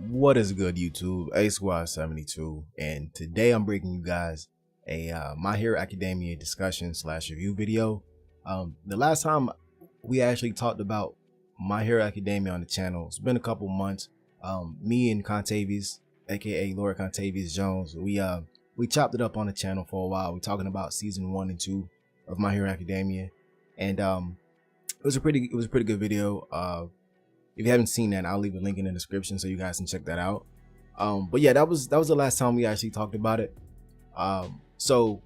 What is good, YouTube? A Squad 72, and today I'm bringing you guys a My Hero Academia discussion slash review video. The last time we actually talked about My Hero Academia on the channel, it's been a couple months. Me and Contavious, aka Lord Contavious Jones, we chopped it up on the channel for a while. We're talking about season 1 and 2 of My Hero Academia, and it was a pretty good video. If you haven't seen that, I'll leave a link in the description so you guys can check that out. But yeah, that was the last time we actually talked about it. So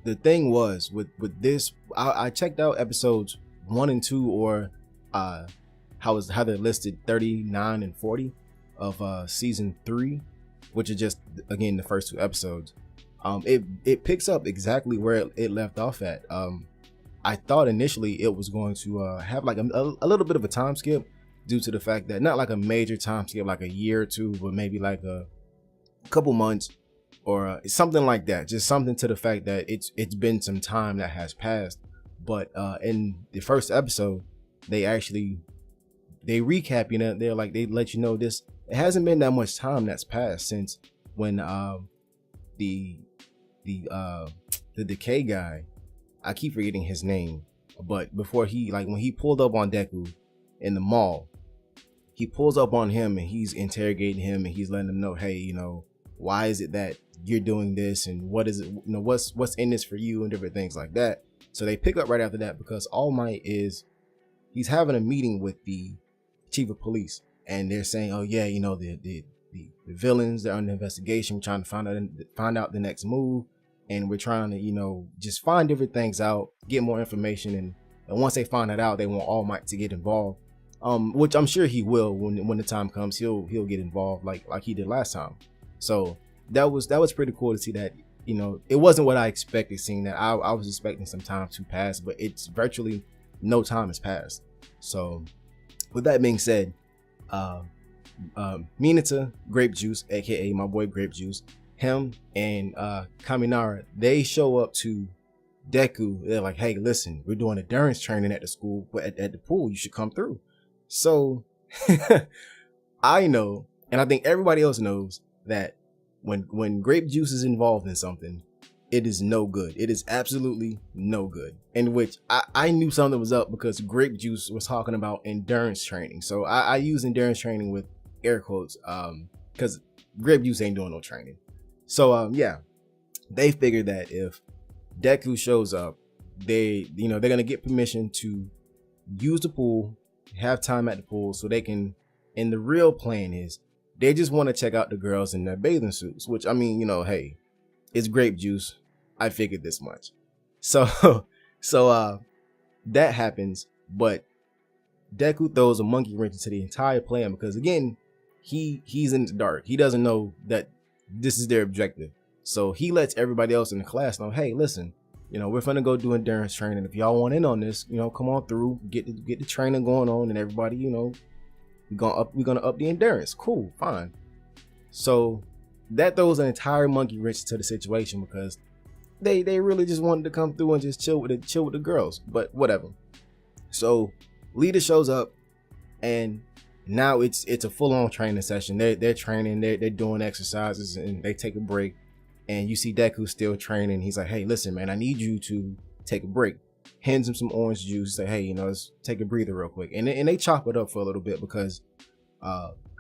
the thing was with this, I checked out episodes 1 and 2, or how they're listed 39 and 40 of season 3, which is just again the first 2 episodes. It picks up exactly where it left off at. I thought initially it was going to have like a little bit of a time skip, due to the fact that not like a major time skip like a year or 2, but maybe like a couple months or something like that. Just something to the fact that it's been some time that has passed. But in the first episode, they recap, they let you know this. It hasn't been that much time that's passed since when the Decay guy, I keep forgetting his name, but before when he pulled up on Deku in the mall, he pulls up on him and he's interrogating him and he's letting him know, hey, why is it that you're doing this, and what is it, what's in this for you, and different things like that. So they pick up right after that because All Might he's having a meeting with the chief of police, and they're saying, oh yeah, the villains, they're under investigation, we're trying to find out the next move, and we're trying to just find different things out, get more information, and once they find that out, they want All Might to get involved. Which I'm sure he will when the time comes. He'll get involved like he did last time. So that was pretty cool to see that. It wasn't what I expected, seeing that I was expecting some time to pass, but it's virtually no time has passed. So with that being said, Minato Grape Juice, aka my boy Grape Juice, him and Kaminara, they show up to Deku. They're like, hey, listen, we're doing endurance training at the school, but at the pool, you should come through. So I know, and I think everybody else knows, that when Grape Juice is involved in something, it is no good. It is absolutely no good. In which I knew something was up because Grape Juice was talking about endurance training. So I use endurance training with air quotes because Grape Juice ain't doing no training. So yeah, they figured that if Deku shows up, they're gonna get permission to use the pool, have time at the pool, so they can. And the real plan is they just want to check out the girls in their bathing suits, which, I mean, hey, it's Grape Juice. I figured this much. So that happens, but Deku throws a monkey wrench into the entire plan because, again, he's in the dark. He doesn't know that this is their objective. So he lets everybody else in the class know, hey, listen, we're gonna go do endurance training. If y'all want in on this, come on through, get the training going on, and everybody, we're gonna up the endurance. Cool, fine. So that throws an entire monkey wrench to the situation because they really just wanted to come through and just chill with the girls. But whatever. So Leader shows up, and now it's a full-on training session. They're training, they're doing exercises, and they take a break. And you see Deku still training. He's like, hey, listen, man, I need you to take a break. Hands him some orange juice. Say, hey, let's take a breather real quick. And they chop it up for a little bit because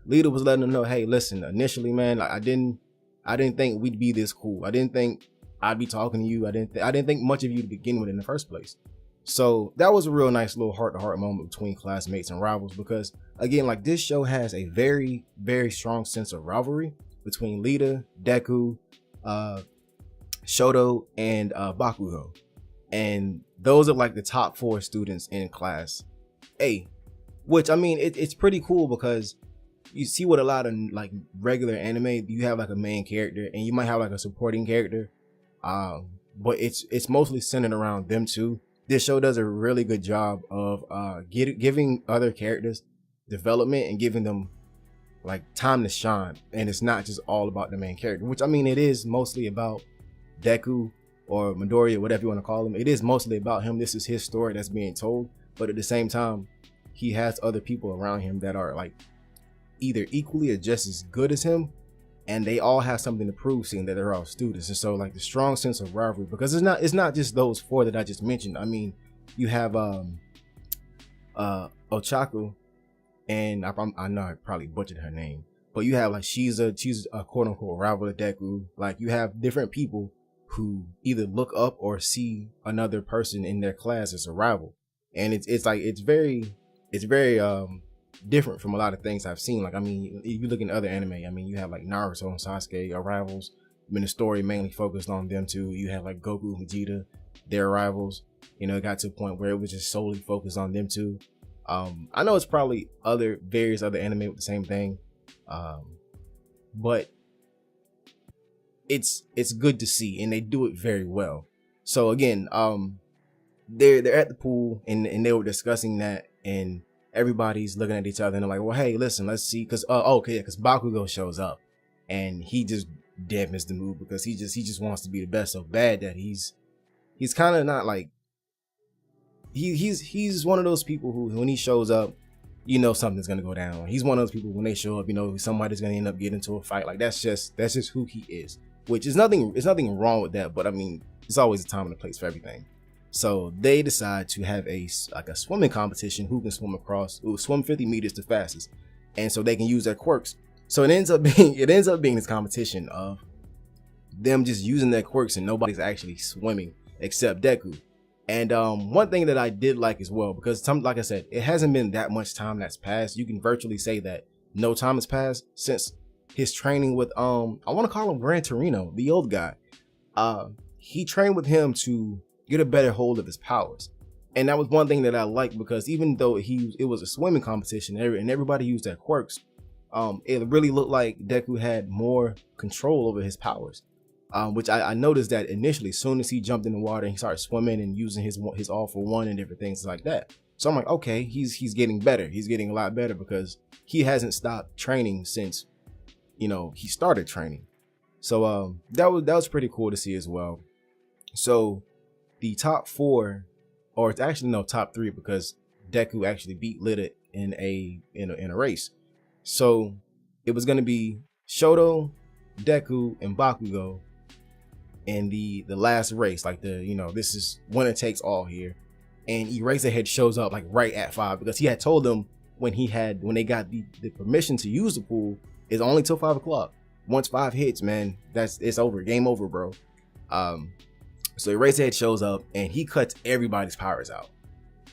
Leader was letting them know, hey, listen, initially, man, I didn't think we'd be this cool. I didn't think I'd be talking to you. I didn't think much of you to begin with in the first place. So that was a real nice little heart-to-heart moment between classmates and rivals because, again, like, this show has a very, very strong sense of rivalry between Leader, Deku, Shoto, and Bakugo, and those are like the top 4 students in class A, which, I mean, it's pretty cool because you see what a lot of like regular anime, you have like a main character and you might have like a supporting character, but it's mostly centered around them two. This show does a really good job of giving other characters development and giving them like time to shine, and it's not just all about the main character, which, I mean, it is mostly about Deku or Midoriya, whatever you want to call him. It is mostly about him. This is his story that's being told, but at the same time, he has other people around him that are like either equally or just as good as him, and they all have something to prove, seeing that they're all students. And so like the strong sense of rivalry, because it's not just those four that I just mentioned. I mean, you have Ochaku, and I know I probably butchered her name, but you have like she's a quote unquote rival to Deku. Like you have different people who either look up or see another person in their class as a rival, and it's very different from a lot of things I've seen. Like, I mean, if you look in other anime, I mean, you have like Naruto and Sasuke are rivals. I mean, the story mainly focused on them two. You have like Goku and Vegeta, they're rivals. You know, it got to a point where it was just solely focused on them two. I know it's probably various other anime with the same thing, but it's good to see, and they do it very well. So again, they're at the pool, and they were discussing that, and everybody's looking at each other, and they're like, well, hey, listen, let's see, because because Bakugo shows up, and he just dampens the mood because he just wants to be the best so bad that he's kind of not like he's one of those people who, when he shows up, you know something's gonna go down. He's one of those people when they show up, you know somebody's gonna end up getting into a fight. Like that's just who he is, which is nothing. There's nothing wrong with that, but I mean, it's always a time and a place for everything. So they decide to have a swimming competition. Who can swim 50 meters the fastest, and so they can use their quirks. So it ends up being this competition of them just using their quirks, and nobody's actually swimming except Deku. And one thing that I did like as well, because like I said, it hasn't been that much time that's passed. You can virtually say that no time has passed since his training with I want to call him Gran Torino, the old guy. He trained with him to get a better hold of his powers, and that was one thing that I liked, because even though it was a swimming competition and everybody used their quirks, it really looked like Deku had more control over his powers. Which I noticed that initially, as soon as he jumped in the water and he started swimming and using his all for one and different things like that. So I'm like, okay, he's getting better. He's getting a lot better, because he hasn't stopped training since, he started training. So that was pretty cool to see as well. So the top four, or it's actually no top three, because Deku actually beat Lita in a race. So it was gonna be Shoto, Deku, and Bakugo in the last race, like this is winner takes all here. And Eraserhead shows up like right at 5, because he had told them when they got the permission to use the pool, it's only till 5 o'clock. Once 5 hits, man, it's over, game over, bro. So Eraserhead shows up and he cuts everybody's powers out,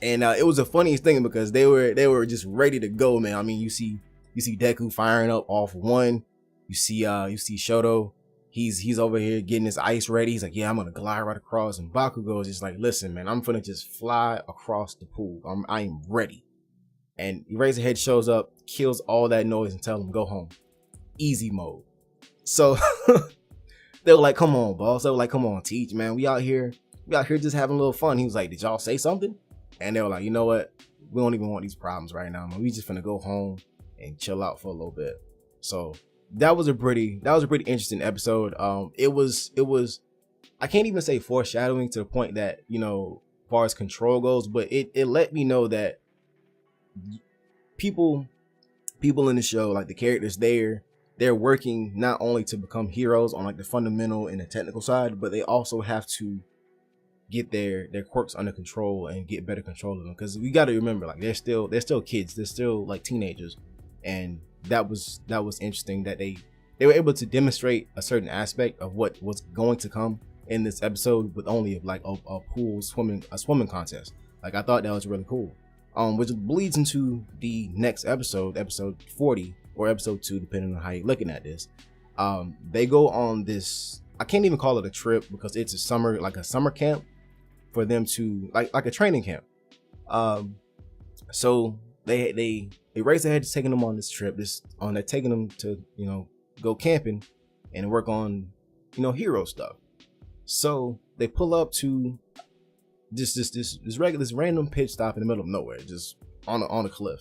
and it was the funniest thing, because they were just ready to go, man. I mean, you see Deku firing up all for one. You see Shoto. He's over here getting his ice ready. He's like, yeah, I'm gonna glide right across. And Bakugo is just like, listen, man, I'm gonna just fly across the pool. I'm ready. And Eraserhead shows up, kills all that noise, and tells him go home. Easy mode. So they were like, come on, boss. They were like, come on, Teach, man. We out here just having a little fun. He was like, did y'all say something? And they were like, you know what? We don't even want these problems right now, man. We just finna go home and chill out for a little bit. So that was a pretty interesting episode. It was I can't even say foreshadowing to the point that, as far as control goes, but it let me know that people in the show, like the characters, they're working not only to become heroes on like the fundamental and the technical side, but they also have to get their quirks under control and get better control of them. Because we got to remember, like they're still kids, they're still like teenagers, and that was interesting that they were able to demonstrate a certain aspect of what was going to come in this episode with only like a pool swimming contest. Like I thought that was really cool. Which bleeds into the next episode 40 or episode 2, depending on how you're looking at this. They go on this, I can't even call it a trip, because it's a summer camp for them to like a training camp. So they Eraserhead is taking them on this trip. They're taking them to go camping and work on hero stuff. So they pull up to this random pit stop in the middle of nowhere, just on a cliff,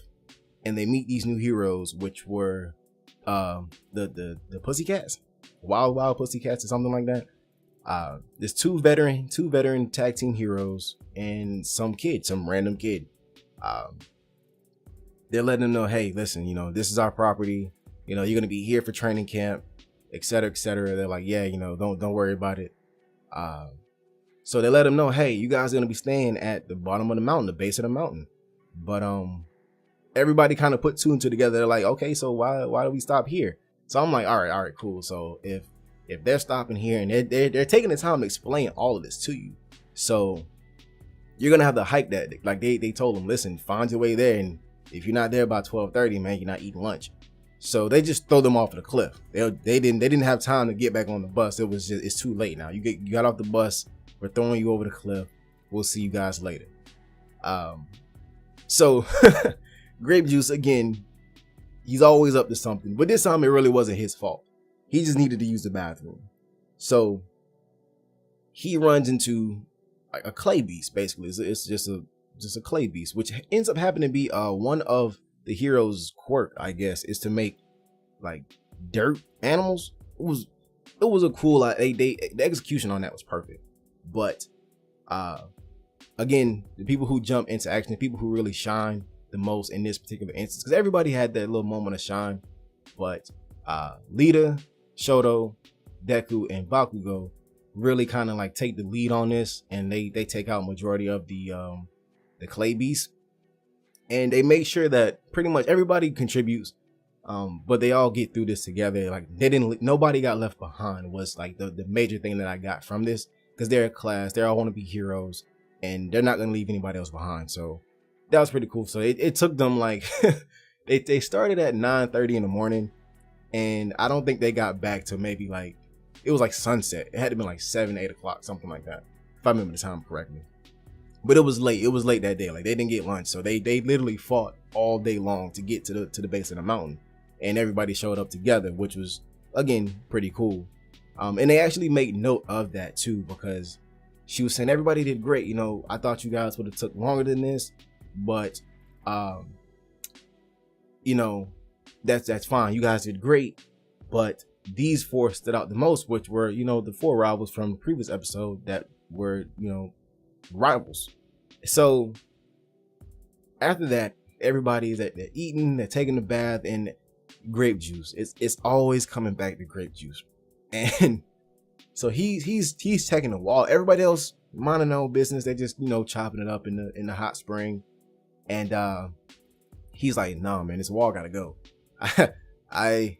and they meet these new heroes, which were the Pussycats, Wild Pussycats or something like that. There's two veteran tag team heroes and some random kid. they're letting them know, hey, listen, this is our property. You're gonna be here for training camp, et cetera, et cetera. They're like, yeah, don't worry about it. So they let them know, hey, you guys are gonna be staying at the bottom of the mountain, the base of the mountain. But everybody kind of put two and two together. They're like, okay, so why do we stop here? So I'm like, all right, cool. So if they're stopping here and they're taking the time to explain all of this to you, so you're gonna have to hike that. Like they told them, listen, find your way there, and if you're not there by 12:30, man, you're not eating lunch. So they just throw them off the cliff. They didn't have time to get back on the bus. It's too late now. You got off the bus. We're throwing you over the cliff. We'll see you guys later. So Grape Juice, again, he's always up to something, but this time it really wasn't his fault. He just needed to use the bathroom. So he runs into a clay beast. Basically, it's just a clay beast, which ends up happening to be one of the hero's quirk, I guess, is to make like dirt animals. It was a cool, the execution on that was perfect. But again, the people who jump into action, the people who really shine the most in this particular instance, because everybody had that little moment of shine, but Lita, Shoto, Deku, and Bakugo really kind of like take the lead on this, and they take out majority of the clay beast, and they make sure that pretty much everybody contributes, but they all get through this together. Like nobody got left behind was like the major thing that I got from this, because they're a class, they all want to be heroes, and they're not going to leave anybody else behind. So that was pretty cool. So it took them like they started at 9:30 in the morning, and I don't think they got back to maybe like, it was like sunset. It had to be like 7-8 o'clock, something like that, if I remember the time correctly. But it was late that day. Like they didn't get lunch, so they literally fought all day long to get to the base of the mountain, and everybody showed up together, which was again pretty cool. And they actually made note of that too, because she was saying everybody did great. I thought you guys would have took longer than this, but that's fine. You guys did great, but these four stood out the most, which were the four rivals from the previous episode that were rivals. So after that, everybody they're eating, they're taking a bath, and Grape Juice. It's always coming back to Grape Juice. And so he's taking the wall. Everybody else minding their own business. They're just chopping it up in the hot spring. And he's like, nah, man, this wall gotta go. I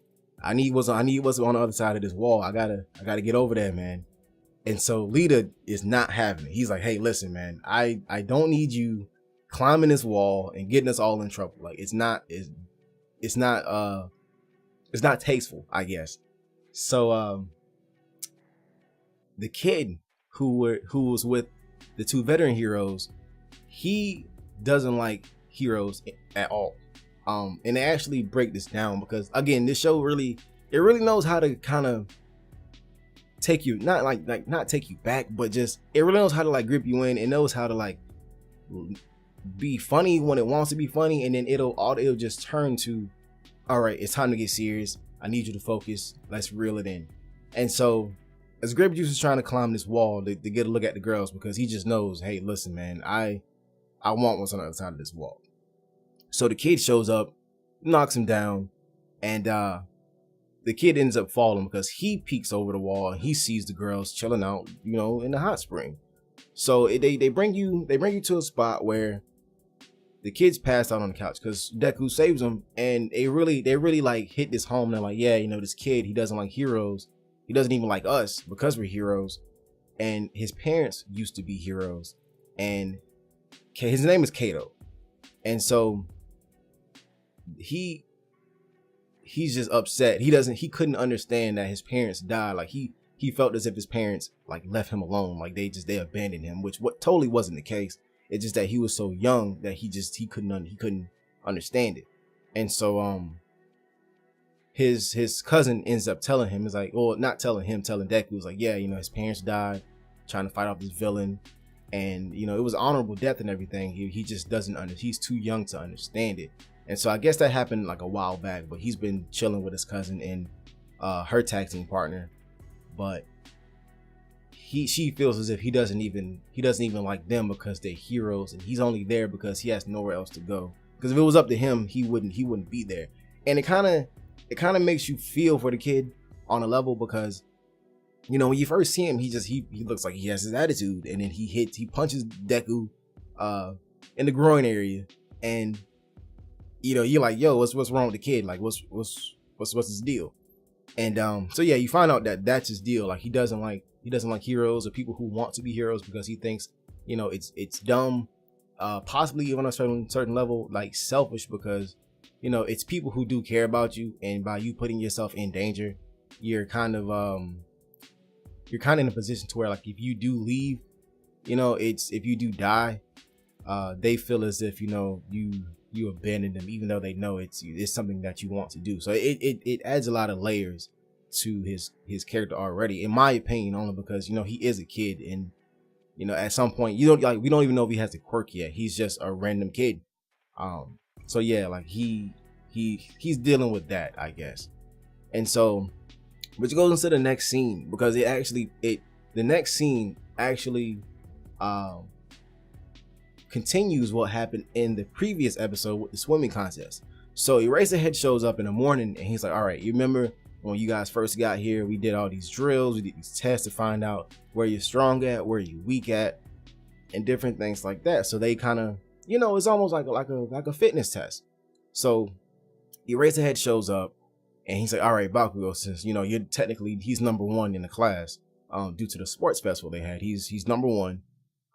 need what's on the other side of this wall. I gotta get over there, man. And so Lita is not having it. He's like, hey, listen, man, I don't need you climbing this wall and getting us all in trouble. Like it's not tasteful, I guess. So the kid who was with the two veteran heroes, he doesn't like heroes at all. And they actually break this down, because again, this show really knows how to kind of take you, not take you back, but just it really knows how to like grip you in. It knows how to like be funny when it wants to be funny, and then it'll just turn to, all right, it's time to get serious. I need you to focus. Let's reel it in. And so as Grape Juice is trying to climb this wall to get a look at the girls, because he just knows, hey, listen, man, I want what's on the other side of this wall. So the kid shows up, knocks him down, and the kid ends up falling because he peeks over the wall and he sees the girls chilling out, in the hot spring. So they bring you to a spot where the kid's passed out on the couch because Deku saves him, and they really like hit this home. They're like, yeah, this kid, he doesn't like heroes. He doesn't even like us because we're heroes, and his parents used to be heroes, and his name is Kato, and so he's just upset. He couldn't understand that his parents died. Like he felt as if his parents like left him alone, like they abandoned him, which totally wasn't the case. It's just that he was so young that he couldn't understand it. And so his cousin ends up telling him, not telling him, telling Deku, was like, yeah, his parents died trying to fight off this villain, and it was honorable death and everything. He just doesn't he's too young to understand it. And so I guess that happened like a while back, but he's been chilling with his cousin and her tag team partner, but she feels as if he doesn't even like them because they're heroes, and he's only there because he has nowhere else to go. Because if it was up to him, he wouldn't be there. And it kind of makes you feel for the kid on a level, because when you first see him, he looks like he has his attitude, and then he punches Deku in the groin area, and you're like, yo, what's wrong with the kid? Like, what's his deal? And so yeah, you find out that that's his deal. Like, he doesn't like heroes or people who want to be heroes, because he thinks it's dumb, possibly even on a certain level, like selfish, because it's people who do care about you, and by you putting yourself in danger, you're kind of in a position to where, like, if you do leave, if you do die, they feel as if you abandoned them, even though they know it's something that you want to do. So it adds a lot of layers to his character already, in my opinion, only because he is a kid, and at some point we don't even know if he has the quirk yet. He's just a random kid. So yeah, like he's dealing with that, I guess. And so, which goes into the next scene, because the next scene actually continues what happened in the previous episode with the swimming contest. So Eraserhead shows up in the morning, and he's like, all right, you remember when you guys first got here, we did all these drills, we did these tests to find out where you're strong at, where you're weak at, and different things like that. So they kind of, it's almost like a fitness test. So Eraserhead shows up, and he's like, all right, Bakugo, since he's number one in the class, due to the sports festival they had, he's number one.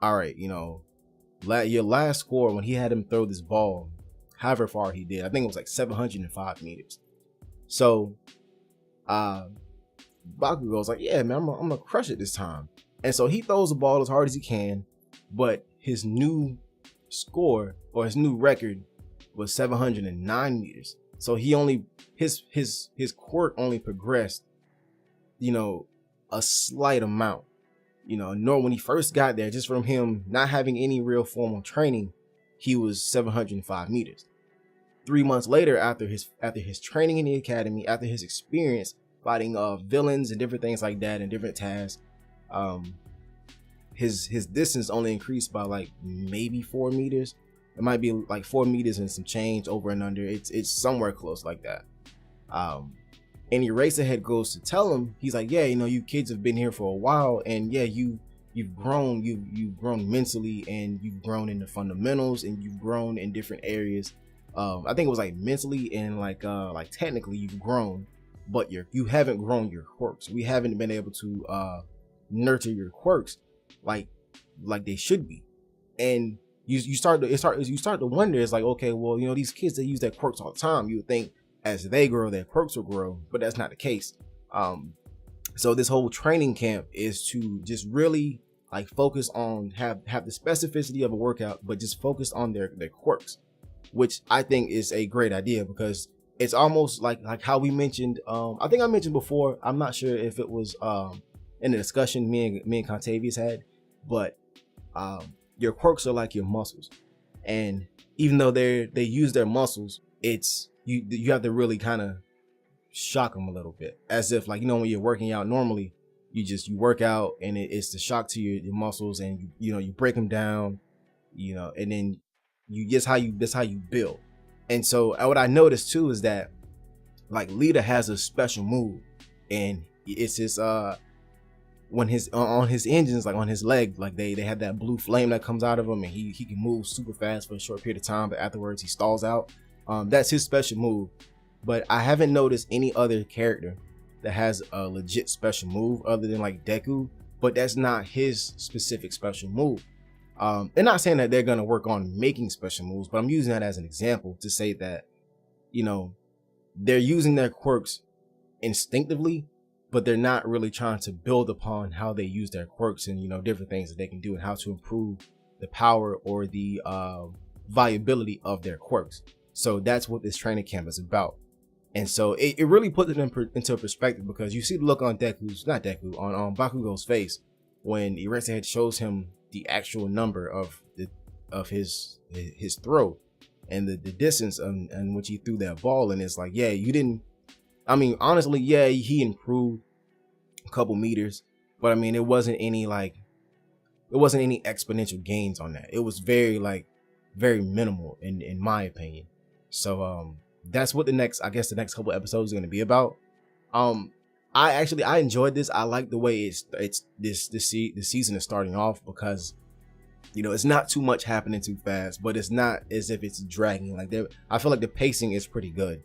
All right, your last score, when he had him throw this ball, however far he did, I think it was like 705 meters. So Bakugo's like, yeah, man, I'm gonna crush it this time. And so he throws the ball as hard as he can, but his new score, or his new record, was 709 meters. So he only his quirk only progressed a slight amount. Nor when he first got there, just from him not having any real formal training, he was 705 meters. 3 months later, after his training in the academy, after his experience fighting villains and different things like that and different tasks, his distance only increased by like maybe 4 meters. It might be like 4 meters and some change over and under. It's somewhere close like that. And Eraserhead goes to tell him, he's like, yeah, you kids have been here for a while, and yeah, you've grown mentally, and you've grown in the fundamentals, and you've grown in different areas. I think it was like mentally and like technically you've grown, but you haven't grown your quirks. We haven't been able to nurture your quirks like they should be. And you start to wonder, it's like, okay, well, these kids, they use their quirks all the time. You would think as they grow, their quirks will grow, but that's not the case. So this whole training camp is to just really like focus on have the specificity of a workout, but just focus on their quirks, which I think is a great idea, because it's almost like how we mentioned. I think I mentioned before. I'm not sure if it was in the discussion me and Contavious had, but your quirks are like your muscles, and even though they use their muscles, it's you have to really kind of shock them a little bit, as if like when you're working out normally, you work out and it's the shock to your muscles, and you break them down, and then that's how you build. And so what I noticed too is that like Lita has a special move, and it's his when on his engines, like on his leg, like they have that blue flame that comes out of him, and he can move super fast for a short period of time, but afterwards he stalls out. That's his special move. But I haven't noticed any other character that has a legit special move other than like Deku, but that's not his specific special move. And not saying that they're gonna work on making special moves, but I'm using that as an example to say that they're using their quirks instinctively, but they're not really trying to build upon how they use their quirks and different things that they can do and how to improve the power or the viability of their quirks. So that's what this training camp is about. And so it really puts it into perspective, because you see the look on Bakugo's face when Eraserhead shows him the actual number of his throw and the distance in which he threw that ball. And it's like, yeah, honestly, yeah, he improved a couple meters, but it wasn't any exponential gains on that. It was very like very minimal in my opinion. So that's what the next couple episodes are going to be about. I enjoyed this. I like the way the season is starting off, because it's not too much happening too fast, but it's not as if it's dragging. Like, I feel like the pacing is pretty good.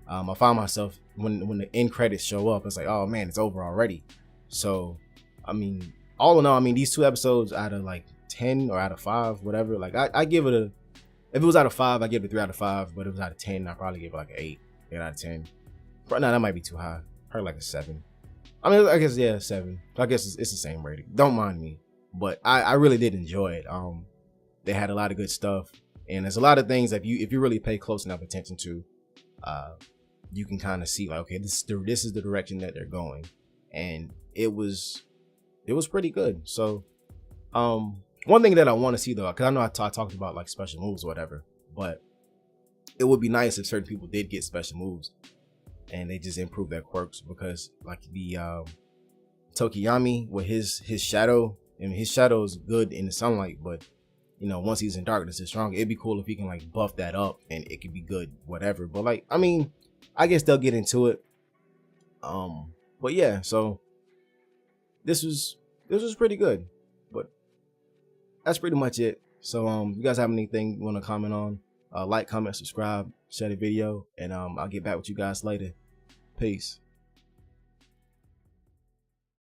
I found myself when the end credits show up, it's like, oh man, it's over already. So, I mean, all in all, I mean, these 2 episodes out of like 10 or out of 5, whatever, like I give it if it was out of 5, I give it a 3 out of 5, but if it was out of 10, I'd probably give it like an 8 out of 10. But no, that might be too high. Probably like a 7. I mean, I guess, yeah, 7. I guess it's the same rating. Don't mind me. But I really did enjoy it. They had a lot of good stuff, and there's a lot of things that if you really pay close enough attention to, you can kind of see like, okay, this is the direction that they're going, and it was pretty good. So, one thing that I want to see though, because I know I talked about like special moves or whatever, but it would be nice if certain people did get special moves and they just improve their quirks, because like the Tokiyami with his shadow. I mean, his shadow is good in the sunlight, but once he's in darkness, it's strong. It'd be cool if he can like buff that up, and it could be good, whatever. But like, I mean, I guess they'll get into it. But yeah, so this was pretty good. But that's pretty much it. So you guys have anything you want to comment on? Like, comment, subscribe, share the video, and I'll get back with you guys later. Peace.